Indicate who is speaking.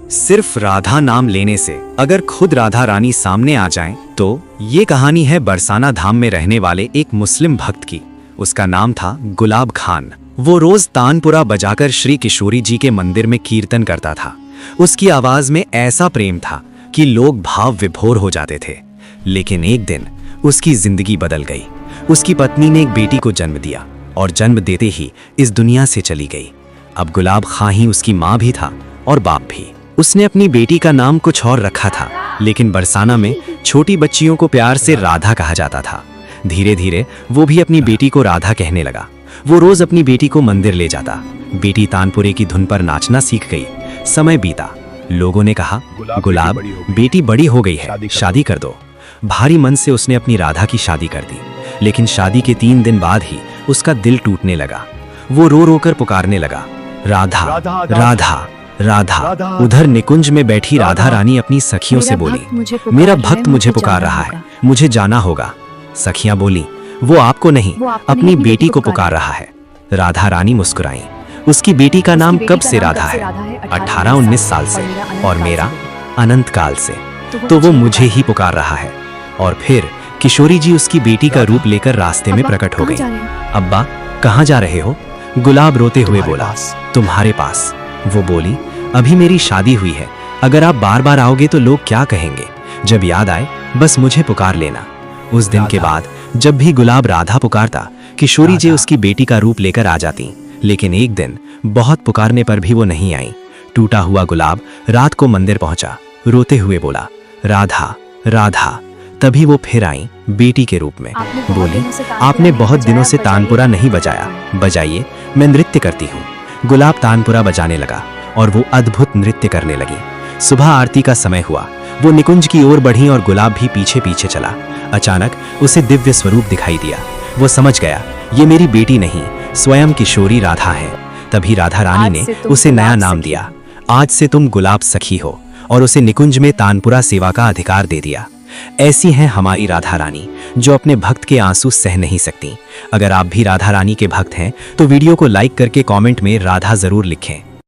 Speaker 1: सिर्फ राधा नाम लेने से अगर खुद राधा रानी सामने आ जाएं, तो ये कहानी है बरसाना धाम में रहने वाले एक मुस्लिम भक्त की। उसका नाम था गुलाब खान। वो रोज तानपुरा बजाकर श्री किशोरी जी के मंदिर में कीर्तन करता था। उसकी आवाज में ऐसा प्रेम था कि लोग भाव विभोर हो जाते थे। लेकिन एक दिन उसकी जिंदगी बदल गई। उसकी पत्नी ने एक बेटी को जन्म दिया और जन्म देते ही इस दुनिया से चली गई। अब गुलाब खां ही उसकी माँ भी था और बाप भी। उसने अपनी बेटी का नाम कुछ और रखा था, लेकिन बरसाना में छोटी बच्चियों को प्यार से राधा कहा जाता था। धीरे धीरे वो भी अपनी बेटी को राधा कहने लगा। वो रोज अपनी बेटी को मंदिर ले जाता। बेटी तानपुरे की धुन पर नाचना सीख गई। समय बीता। लोगों ने कहा, गुलाब बेटी बड़ी हो गई है, शादी कर दो। भारी मन से उसने अपनी राधा की शादी कर दी। लेकिन शादी के 3 दिन बाद ही उसका दिल टूटने लगा। वो रो रो कर पुकारने लगा, राधा राधा राधा। उधर निकुंज में बैठी राधा रानी अपनी सखियों से बोली, मेरा भक्त मुझे पुकार रहा है, मुझे जाना होगा। सखियां बोली, वो आपको नहीं, अपनी बेटी को पुकार रहा है। राधा रानी मुस्कुराई। उसकी बेटी का नाम कब से राधा है? 18-19 साल से, और मेरा अनंत काल से। तो वो मुझे ही पुकार रहा है। और फिर किशोरी जी उसकी बेटी का रूप लेकर रास्ते में प्रकट हो गई। अब्बा कहाँ जा रहे हो? गुलाब रोते हुए बोला, तुम्हारे पास। वो बोली, अभी मेरी शादी हुई है, अगर आप बार बार आओगे तो लोग क्या कहेंगे? जब याद आए बस मुझे पुकार लेना। उस दिन के बाद जब भी गुलाब राधा पुकारता, किशोरी जी उसकी बेटी का रूप लेकर आ जाती। लेकिन एक दिन बहुत पुकारने पर भी वो नहीं आई। टूटा हुआ गुलाब रात को मंदिर पहुंचा, रोते हुए बोला, राधा राधा। तभी वो फिर आई बेटी के रूप में। बोली, आपने बहुत दिनों से तानपुरा नहीं बजाया, बजाइए, मैं नृत्य करती हूँ। गुलाब तानपुरा बजाने लगा और वो अद्भुत नृत्य करने लगी। सुबह आरती का समय हुआ। वो निकुंज की ओर बढ़ी और गुलाब भी पीछे पीछे चला। अचानक उसे दिव्य स्वरूप दिखाई दिया। वो समझ गया, ये मेरी बेटी नहीं, स्वयं किशोरी राधा है। तभी राधा रानी ने उसे नया नाम दिया। आज से तुम गुलाब सखी हो, और उसे निकुंज में तानपुरा सेवा का अधिकार दे दिया। ऐसी हैं हमारी राधा रानी, जो अपने भक्त के आंसू सह नहीं सकती। अगर आप भी राधा रानी के भक्त हैं तो वीडियो को लाइक करके कमेंट में राधा जरूर लिखें।